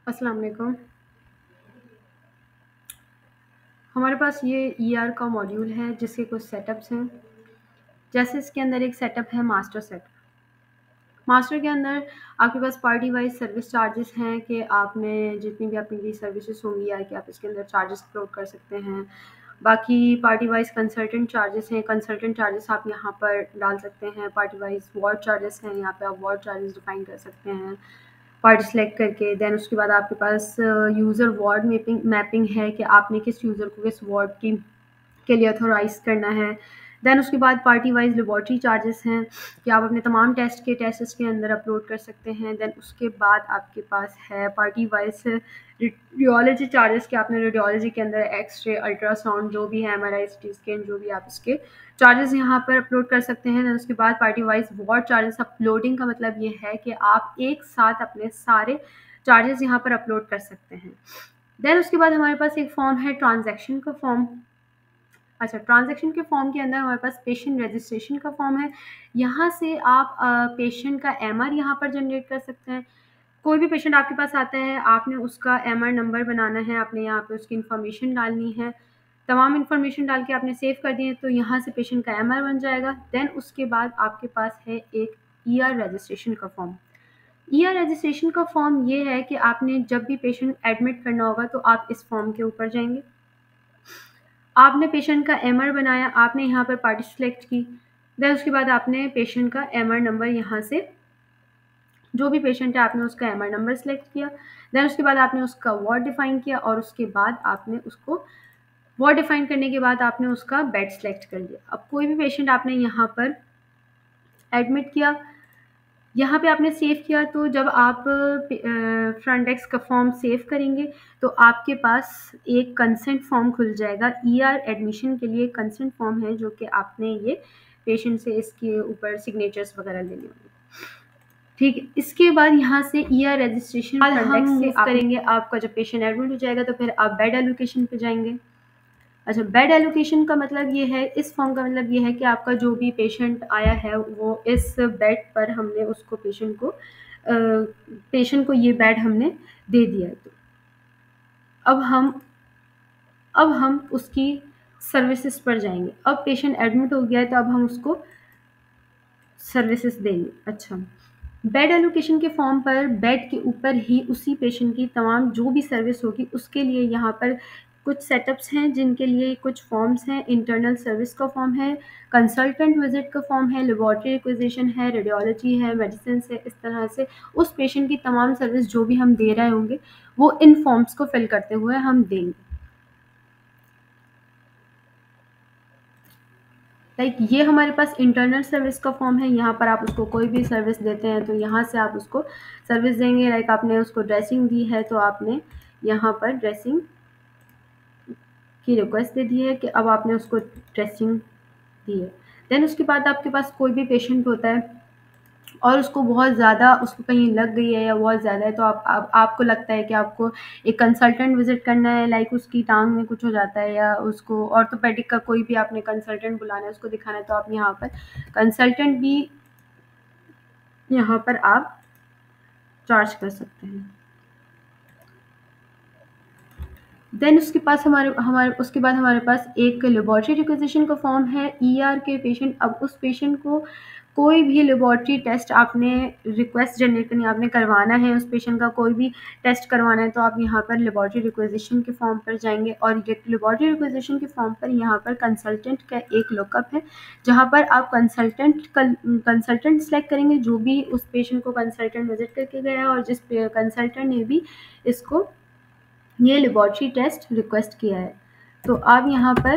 अस्सलाम वालेकुम। हमारे पास ये ईआर का मॉड्यूल है जिसके कुछ सेटअप्स हैं। जैसे इसके अंदर एक सेटअप है मास्टर सेटअप। मास्टर के अंदर आपके पास पार्टी वाइज़ सर्विस चार्जेस हैं कि आपने जितनी भी आपकी सर्विसेज़ होंगी या कि आप इसके अंदर चार्जेस अपलोड कर सकते हैं। बाकी पार्टी वाइज़ कंसल्टेंट चार्जेस हैं, कंसल्टेंट चार्जेस आप यहाँ पर डाल सकते हैं। पार्टी वाइज़ वार्ड चार्जेस हैं, यहाँ पे आप वार्ड चार्जेस डिफाइन कर सकते हैं। पार्टी सेलेक्ट करके देन उसके बाद आपके पास यूज़र वार्ड मैपिंग है कि आपने किस यूज़र को किस वार्ड की के लिए ऑथोराइज़ करना है। देन उसके बाद पार्टी वाइज़ लेबॉरेटरी चार्जेस हैं कि आप अपने तमाम टेस्ट्स के अंदर अपलोड कर सकते हैं। देन उसके बाद आपके पास है पार्टी वाइज़ रेडियोलॉजी चार्जेस कि आपने रेडियोलॉजी के अंदर एक्स-रे, अल्ट्रासाउंड जो भी है, एमआरआई, सीटी स्कैन जो भी आप इसके चार्जेस यहाँ पर अपलोड कर सकते हैं। देन उसके बाद party wise ward charges uploading का मतलब ये है कि आप एक साथ अपने सारे चार्जेस यहाँ पर अपलोड कर सकते हैं। देन उसके बाद हमारे पास एक फॉर्म है ट्रांज़ैक्शन का फॉर्म। अच्छा, ट्रांज़ैक्शन के फॉर्म के अंदर हमारे पास पेशेंट रजिस्ट्रेशन का फॉर्म है। यहाँ से आप पेशेंट का एमआर यहाँ पर जनरेट कर सकते हैं। कोई भी पेशेंट आपके पास आता है, आपने उसका एमआर नंबर बनाना है, आपने यहाँ पे उसकी इन्फॉर्मेशन डालनी है। तमाम इन्फॉर्मेशन डाल के आपने सेव कर दी है, तो यहाँ से पेशेंट का एमआर बन जाएगा। देन उसके बाद आपके पास है एक ईआर रजिस्ट्रेशन का फॉर्म। ईआर रजिस्ट्रेशन का फॉर्म ये है कि आपने जब भी पेशेंट एडमिट करना होगा, तो आप इस फॉर्म के ऊपर जाएँगे। आपने पेशेंट का एमआर बनाया, आपने यहाँ पर पार्टी सेलेक्ट की। देन उसके बाद आपने पेशेंट का एमआर नंबर यहाँ से जो भी पेशेंट है आपने उसका एमआर नंबर सेलेक्ट किया। देन उसके बाद आपने उसका वार्ड डिफाइन किया और उसके बाद आपने उसको वार्ड डिफाइन करने के बाद आपने उसका बेड सेलेक्ट कर लिया। अब कोई भी पेशेंट आपने यहाँ पर एडमिट किया, यहाँ पे आपने सेव किया, तो जब आप फ्रंट डेस्क का फॉर्म सेव करेंगे तो आपके पास एक कंसेंट फॉर्म खुल जाएगा। ईआर एडमिशन के लिए कंसेंट फॉर्म है जो कि आपने ये पेशेंट से इसके ऊपर सिग्नेचर्स वगैरह लेने होंगे। ठीक है, इसके बाद यहाँ से ईआर रजिस्ट्रेशन फ्रंट डेस्क से आप करेंगे। आपका जब पेशेंट एडमिट हो जाएगा तो फिर आप बेड एलोकेशन पे जाएंगे। अच्छा, बेड एलोकेशन का मतलब ये है, इस फॉर्म का मतलब ये है कि आपका जो भी पेशेंट आया है वो इस बेड पर हमने उसको पेशेंट को ये बेड हमने दे दिया है। तो अब हम अब हम उसकी सर्विसेज पर जाएंगे। अब पेशेंट एडमिट हो गया है तो अब हम उसको सर्विसेज देंगे। अच्छा, बेड एलोकेशन के फॉर्म पर बेड के ऊपर ही उसी पेशेंट की तमाम जो भी सर्विस होगी उसके लिए यहाँ पर कुछ सेटअप्स हैं जिनके लिए कुछ फॉर्म्स हैं। इंटरनल सर्विस का फॉर्म है, कंसल्टेंट विजिट का फॉर्म है, लेबॉरेटरी रिक्विजिशन है, रेडियोलॉजी है, मेडिसिन है। इस तरह से उस पेशेंट की तमाम सर्विस जो भी हम दे रहे होंगे वो इन फॉर्म्स को फिल करते हुए हम देंगे। लाइक ये हमारे पास इंटरनल सर्विस का फॉर्म है। यहाँ पर आप उसको कोई भी सर्विस देते हैं तो यहाँ से आप उसको सर्विस देंगे। लाइक आपने उसको ड्रेसिंग दी है तो आपने यहाँ पर ड्रेसिंग की रिक्वेस्ट दे दी है कि अब आपने उसको ड्रेसिंग दी है। देन उसके बाद आपके पास कोई भी पेशेंट होता है और उसको बहुत ज़्यादा उसको कहीं लग गई है या बहुत ज़्यादा है, तो आपको लगता है कि आपको एक कंसल्टेंट विजिट करना है। लाइक उसकी टांग में कुछ हो जाता है या उसको ऑर्थोपेडिक का कोई भी आपने कंसल्टेंट बुलाना है, उसको दिखाना है, तो आप यहाँ पर कंसल्टेंट भी यहाँ पर आप चार्ज कर सकते हैं। देन उसके पास हमारे हमारे उसके बाद हमारे पास एक लेबॉरेटरी रिक्विजिशन का फॉर्म है। ईआर के पेशेंट, अब उस पेशेंट को कोई भी लेबॉरेटरी टेस्ट आपने रिक्वेस्ट जनरेट करनी, आपने करवाना है, उस पेशेंट का कोई भी टेस्ट करवाना है, तो आप यहाँ पर लेबॉरेटरी रिक्विजिशन के फॉर्म पर जाएंगे और लेबॉरेटरी रिक्विजिशन के फॉर्म पर यहाँ पर कंसल्टेंट का एक लुकअप है जहाँ पर आप कंसल्टेंट सेलेक्ट करेंगे जो भी उस पेशेंट को कंसल्टेंट विजिट करके गया है और जिस कंसल्टेंट ने भी इसको ये लेबॉरेटरी टेस्ट रिक्वेस्ट किया है। तो आप यहाँ पर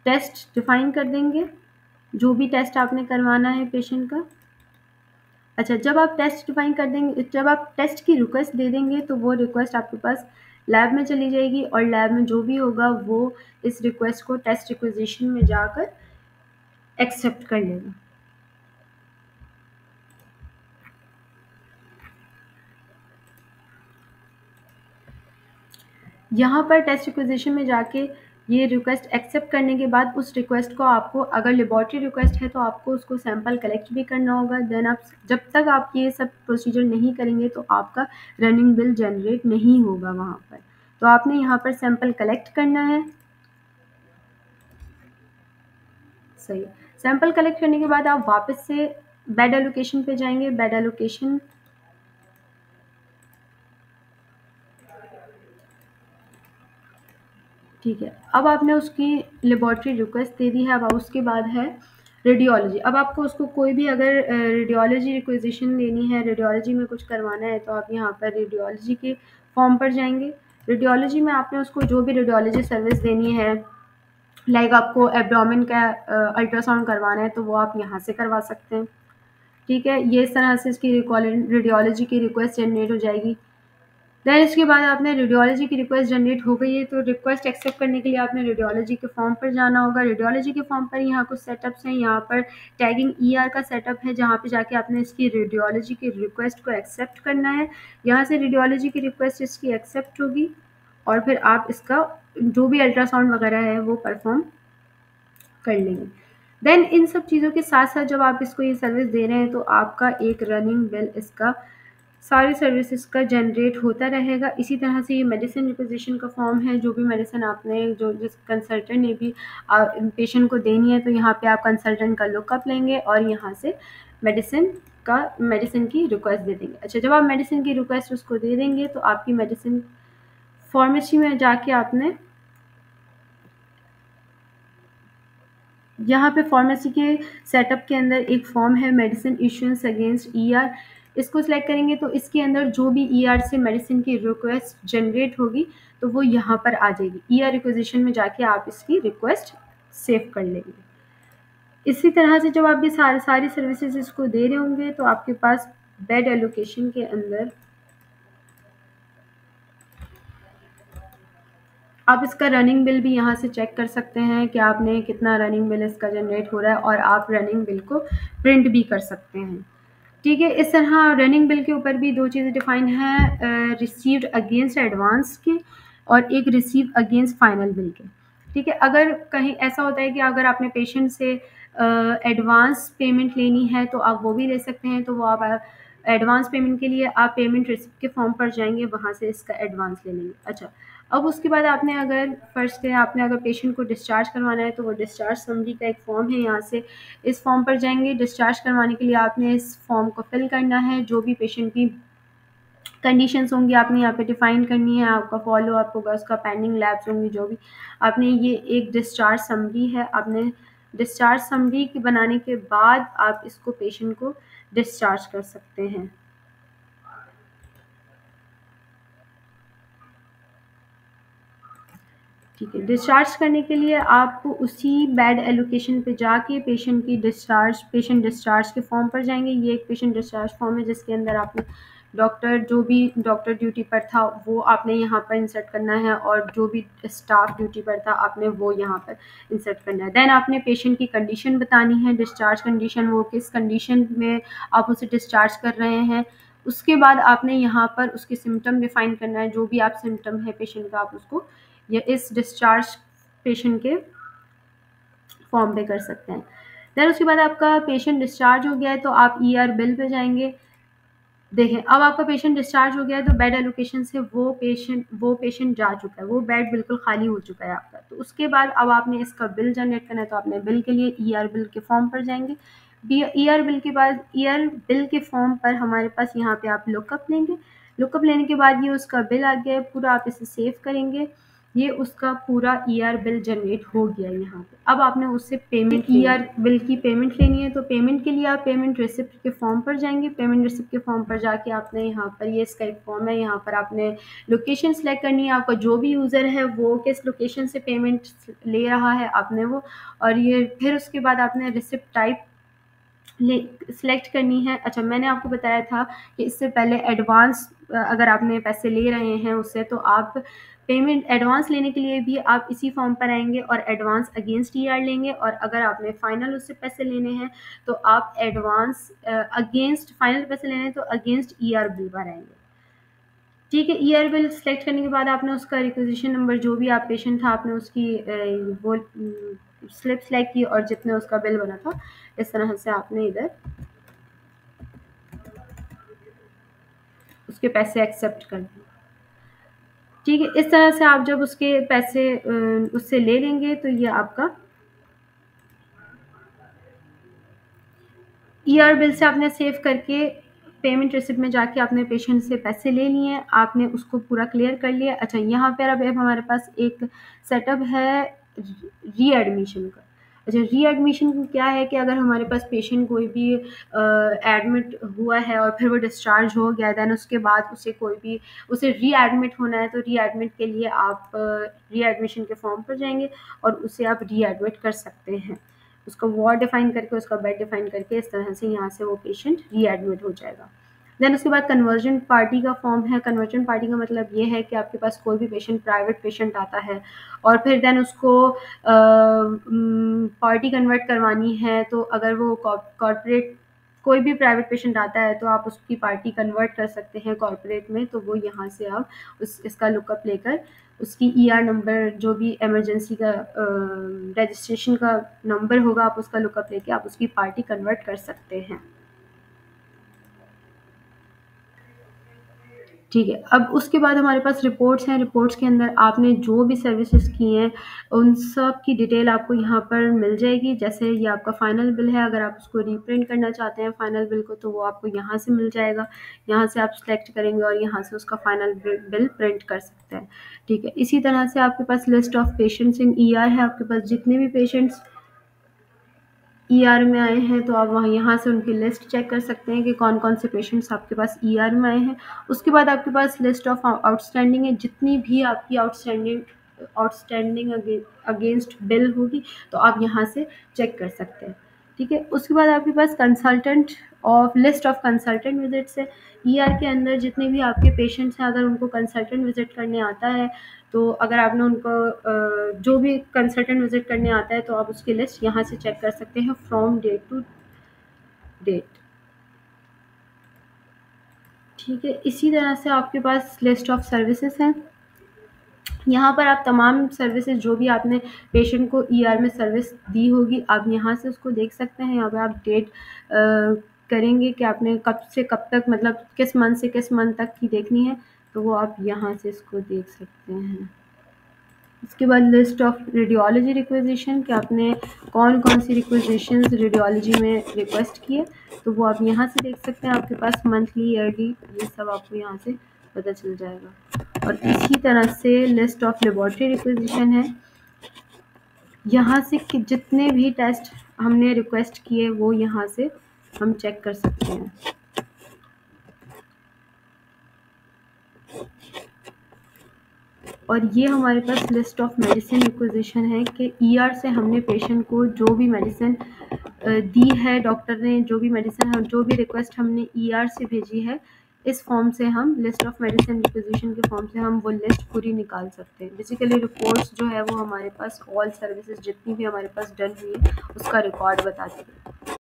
टेस्ट डिफाइन कर देंगे, जो भी टेस्ट आपने करवाना है पेशेंट का। अच्छा, जब आप टेस्ट डिफाइन कर देंगे, जब आप टेस्ट की रिक्वेस्ट दे देंगे तो वो रिक्वेस्ट आपके पास लैब में चली जाएगी और लैब में जो भी होगा वो इस रिक्वेस्ट को टेस्ट रिक्वेजिशन में जाकर एक्सेप्ट कर लेगा। यहाँ पर टेस्ट रिक्वेजिशन में जाके ये रिक्वेस्ट एक्सेप्ट करने के बाद उस रिक्वेस्ट को आपको, अगर लेबॉर्ट्री रिक्वेस्ट है तो आपको उसको सैंपल कलेक्ट भी करना होगा। देन आप, जब तक आप ये सब प्रोसीजर नहीं करेंगे तो आपका रनिंग बिल जनरेट नहीं होगा वहाँ पर। तो आपने यहाँ पर सैंपल कलेक्ट करना है। सही। सैंपल कलेक्ट करने के बाद आप वापस से बेड एलोकेशन पे जाएंगे। बेड एलोकेशन, ठीक है। अब आपने उसकी लेबॉर्ट्री रिक्वेस्ट दे दी है। अब उसके बाद है रेडियोलॉजी। अब आपको उसको कोई भी अगर रेडियोलॉजी रिक्वेजिशन लेनी है, रेडियोलॉजी में कुछ करवाना है, तो आप यहाँ पर रेडियोलॉजी के फॉर्म पर जाएंगे। रेडियोलॉजी में आपने उसको जो भी रेडियोलॉजी सर्विस देनी है, लाइक आपको एब्डोमेन का अल्ट्रासाउंड करवाना है तो वो आप यहाँ से करवा सकते हैं। ठीक है, ये इस तरह से इसकी रेडियोलॉजी की रिक्वेस्ट जनरेट हो जाएगी। देन इसके बाद आपने रेडियोलॉजी की रिक्वेस्ट जनरेट हो गई है, तो रिक्वेस्ट एक्सेप्ट करने के लिए आपने रेडियोलॉजी के फॉर्म पर जाना होगा। रेडियोलॉजी के फॉर्म पर यहाँ कुछ सेटअप्स हैं। यहाँ पर टैगिंग ईआर का सेटअप है, जहाँ पे जाके आपने इसकी रेडियोलॉजी की रिक्वेस्ट को एक्सेप्ट करना है। यहाँ से रेडियोलॉजी की रिक्वेस्ट इसकी एक्सेप्ट होगी और फिर आप इसका जो भी अल्ट्रासाउंड वगैरह है वो परफॉर्म कर लेंगे। देन इन सब चीज़ों के साथ साथ जब आप इसको ये सर्विस दे रहे हैं तो आपका एक रनिंग बिल इसका सारी सर्विसेज का जनरेट होता रहेगा। इसी तरह से ये मेडिसिन रिक्वेजिशन का फॉर्म है। जो भी मेडिसिन आपने, जो जिस कंसल्टेंट ने भी पेशेंट को देनी है, तो यहाँ पे आप कंसल्टेंट का लुकअप लेंगे और यहाँ से मेडिसिन की रिक्वेस्ट दे देंगे। अच्छा, जब आप मेडिसिन की रिक्वेस्ट उसको दे देंगे तो आपकी मेडिसिन फार्मेसी में जाके आपने यहाँ पे फार्मेसी के सेटअप के अंदर एक फॉर्म है मेडिसिन इशुएंस अगेंस्ट ईआर। इसको सिलेक्ट करेंगे तो इसके अंदर जो भी ईआर से मेडिसिन की रिक्वेस्ट जनरेट होगी तो वो यहाँ पर आ जाएगी। ईआर रिक्वेजिशन में जाके आप इसकी रिक्वेस्ट सेव कर लेंगे। इसी तरह से जब आप ये सारी सर्विसेज इसको दे रहे होंगे तो आपके पास बेड एलोकेशन के अंदर आप इसका रनिंग बिल भी यहाँ से चेक कर सकते हैं कि आपने कितना रनिंग बिल इसका जनरेट हो रहा है, और आप रनिंग बिल को प्रिंट भी कर सकते हैं। ठीक है, इस तरह रनिंग बिल के ऊपर भी दो चीज़ें डिफाइन हैं, रिसीव्ड अगेंस्ट एडवांस के और एक रिसीव अगेंस्ट फाइनल बिल के। ठीक है, अगर कहीं ऐसा होता है कि अगर आपने पेशेंट से एडवांस पेमेंट लेनी है तो आप वो भी ले सकते हैं। तो वो आप एडवांस पेमेंट के लिए आप पेमेंट रिसिप्ट के फॉर्म पर जाएंगे, वहाँ से इसका एडवांस ले लेंगे। अच्छा, अब उसके बाद आपने अगर फर्स्ट है, आपने अगर पेशेंट को डिस्चार्ज करवाना है तो वो डिस्चार्ज समरी का एक फॉर्म है, यहाँ से इस फॉर्म पर जाएंगे। डिस्चार्ज करवाने के लिए आपने इस फॉर्म को फिल करना है। जो भी पेशेंट की कंडीशंस होंगी आपने यहाँ पे डिफाइन करनी है। आपका फॉलो अप होगा, उसका पेंडिंग लैब्स होंगी, जो भी आपने, ये एक डिस्चार्ज समरी है। आपने डिस्चार्ज समरी के बनाने के बाद आप इसको पेशेंट को डिस्चार्ज कर सकते हैं। ठीक है, डिस्चार्ज करने के लिए आपको उसी बेड एलोकेशन पे जाके पेशेंट डिस्चार्ज के फॉर्म पर जाएंगे। ये एक पेशेंट डिस्चार्ज फॉर्म है जिसके अंदर आपने डॉक्टर, जो भी डॉक्टर ड्यूटी पर था वो आपने यहाँ पर इंसर्ट करना है, और जो भी स्टाफ ड्यूटी पर था आपने वो यहाँ पर इंसर्ट करना है। देन आपने पेशेंट की कंडीशन बतानी है, डिस्चार्ज कंडीशन, वो किस कंडीशन में आप उसे डिस्चार्ज कर रहे हैं। उसके बाद आपने यहाँ पर उसके सिम्टम डिफाइन करना है। जो भी आप सिम्टम है पेशेंट का, आप उसको या इस डिस्चार्ज पेशेंट के फॉर्म पे कर सकते हैं। देन उसके बाद आपका पेशेंट डिस्चार्ज हो गया है तो आप ईआर बिल पे जाएंगे। देखें, अब आपका पेशेंट डिस्चार्ज हो गया है तो बेड एलोकेशन से वो पेशेंट जा चुका है, वो बेड बिल्कुल खाली हो चुका है आपका। तो उसके बाद अब आपने इसका बिल जनरेट करना है, तो आपने बिल के लिए ईआर बिल के फॉर्म पर जाएंगे। ईआर बिल के बाद ईआर बिल के फॉर्म पर हमारे पास यहाँ पे आप लुकअप लेंगे। लुकअप लेने के बाद ये उसका बिल आ गया है पूरा, आप इसे सेव करेंगे। ये उसका पूरा ईआर बिल जनरेट हो गया है यहाँ पे। अब आपने उससे पेमेंट, ईआर बिल की पेमेंट लेनी है, तो पेमेंट के लिए आप पेमेंट रिसिप्ट के फॉर्म पर जाएंगे। पेमेंट रिसिप्ट के फॉर्म पर जाके आपने यहाँ पर, ये इसका एक फॉर्म है, यहाँ पर आपने लोकेशन सेलेक्ट करनी है। आपका जो भी यूज़र है वो किस लोकेशन से पेमेंट ले रहा है आपने वो, और ये फिर उसके बाद आपने रिसिप्ट टाइप सिलेक्ट करनी है। अच्छा, मैंने आपको बताया था कि इससे पहले एडवांस, अगर आपने पैसे ले रहे हैं उससे, तो आप पेमेंट एडवांस लेने के लिए भी आप इसी फॉर्म पर आएंगे और एडवांस अगेंस्ट ईआर लेंगे। और अगर आपने फाइनल उससे पैसे लेने हैं तो आप एडवांस अगेंस्ट फाइनल पैसे लेने हैं तो अगेंस्ट ईआर बिल पर आएंगे। ठीक है, ईआर बिल सेलेक्ट करने के बाद आपने उसका रिक्वेजिशन नंबर जो भी आप पेशेंट था आपने उसकी वो स्लिप सेलेक्ट की और जितने उसका बिल बना था इस तरह से आपने इधर उसके पैसे एक्सेप्ट कर दिए। ठीक है, इस तरह से आप जब उसके पैसे उससे ले लेंगे तो ये आपका ईआर बिल से आपने सेव करके पेमेंट रिसिप्ट में जाके आपने पेशेंट से पैसे ले लिए हैं, आपने उसको पूरा क्लियर कर लिया। अच्छा, यहाँ पर अब हमारे पास एक सेटअप है रीएडमिशन का। अच्छा, रीएडमिशन क्या है कि अगर हमारे पास पेशेंट कोई भी एडमिट हुआ है और फिर वो डिस्चार्ज हो गया, देन उसके बाद उसे रीएडमिट होना है, तो रीएडमिट के लिए आप रीएडमिशन के फॉर्म पर जाएंगे और उसे आप रीएडमिट कर सकते हैं। उसका वार्ड डिफाइन करके, उसका बेड डिफाइन करके इस तरह से यहाँ से वो पेशेंट रीएडमिट हो जाएगा। देन उसके बाद कन्वर्जन पार्टी का फॉर्म है। कन्वर्जन पार्टी का मतलब ये है कि आपके पास कोई भी पेशेंट प्राइवेट पेशेंट आता है और फिर देन उसको पार्टी कन्वर्ट करवानी है, तो अगर वो कॉर्पोरेट कोई भी प्राइवेट पेशेंट आता है तो आप उसकी पार्टी कन्वर्ट कर सकते हैं कॉर्पोरेट में। तो वो यहाँ से आप इसका लुकअप लेकर उसकी ईआर नंबर जो भी इमरजेंसी का रजिस्ट्रेशन का नंबर होगा, आप उसका लुकअप लेके आप उसकी पार्टी कन्वर्ट कर सकते हैं। ठीक है, अब उसके बाद हमारे पास रिपोर्ट्स हैं। रिपोर्ट्स के अंदर आपने जो भी सर्विसेज की हैं उन सब की डिटेल आपको यहाँ पर मिल जाएगी। जैसे ये आपका फाइनल बिल है, अगर आप उसको रीप्रिंट करना चाहते हैं फाइनल बिल को तो वो आपको यहाँ से मिल जाएगा। यहाँ से आप सेलेक्ट करेंगे और यहाँ से उसका फाइनल बिल प्रिंट कर सकते हैं। ठीक है, इसी तरह से आपके पास list of patients in ER है। आपके पास जितने भी पेशेंट्स ईआर में आए हैं तो आप वहाँ यहाँ से उनकी लिस्ट चेक कर सकते हैं कि कौन कौन से पेशेंट्स आपके पास ईआर में आए हैं। उसके बाद आपके पास लिस्ट ऑफ आउटस्टैंडिंग है। जितनी भी आपकी आउटस्टैंडिंग अगेंस्ट बिल होगी तो आप यहाँ से चेक कर सकते हैं। ठीक है, उसके बाद आपके पास कंसल्टेंट और लिस्ट ऑफ कंसल्टेंट विजिट्स है। ईआर के अंदर जितने भी आपके पेशेंट्स हैं, अगर उनको कंसल्टेंट विजिट करने आता है तो अगर आपने उनको जो भी कंसल्टेंट विजिट करने आता है तो आप उसकी लिस्ट यहाँ से चेक कर सकते हैं फ्रॉम डेट टू डेट। ठीक है, इसी तरह से आपके पास लिस्ट ऑफ सर्विसेज हैं। यहाँ पर आप तमाम सर्विसेज जो भी आपने पेशेंट को ईआर में सर्विस दी होगी आप यहाँ से उसको देख सकते हैं। यहाँ पे आप डेट करेंगे कि आपने कब से कब तक, मतलब किस मंथ से किस मंथ तक की देखनी है, तो वो आप यहाँ से इसको देख सकते हैं। इसके बाद लिस्ट ऑफ रेडियोलॉजी रिक्वेजिशन कि आपने कौन कौन सी रिक्वेजिशंस रेडियोलॉजी में रिक्वेस्ट किए, तो वो आप यहाँ से देख सकते हैं। आपके पास मंथली, ईयरली, ये सब आपको यहाँ से पता चल जाएगा। और इसी तरह से लिस्ट ऑफ लेबोरेटरी रिक्वेजिशन है। यहाँ से कि जितने भी टेस्ट हमने रिक्वेस्ट किए वो यहाँ से हम चेक कर सकते हैं। और ये हमारे पास लिस्ट ऑफ मेडिसिन रिक्वेजिशन है कि ईआर से हमने पेशेंट को जो भी मेडिसिन दी है, डॉक्टर ने जो भी मेडिसिन, हम जो भी रिक्वेस्ट हमने ईआर से भेजी है, इस फॉर्म से हम लिस्ट ऑफ मेडिसिन रिक्वेजिशन के फॉर्म से हम वो लिस्ट पूरी निकाल सकते हैं। बेसिकली रिपोर्ट्स जो है वो हमारे पास ऑल सर्विसेज जितनी भी हमारे पास डन हुई है उसका रिकॉर्ड बताती है।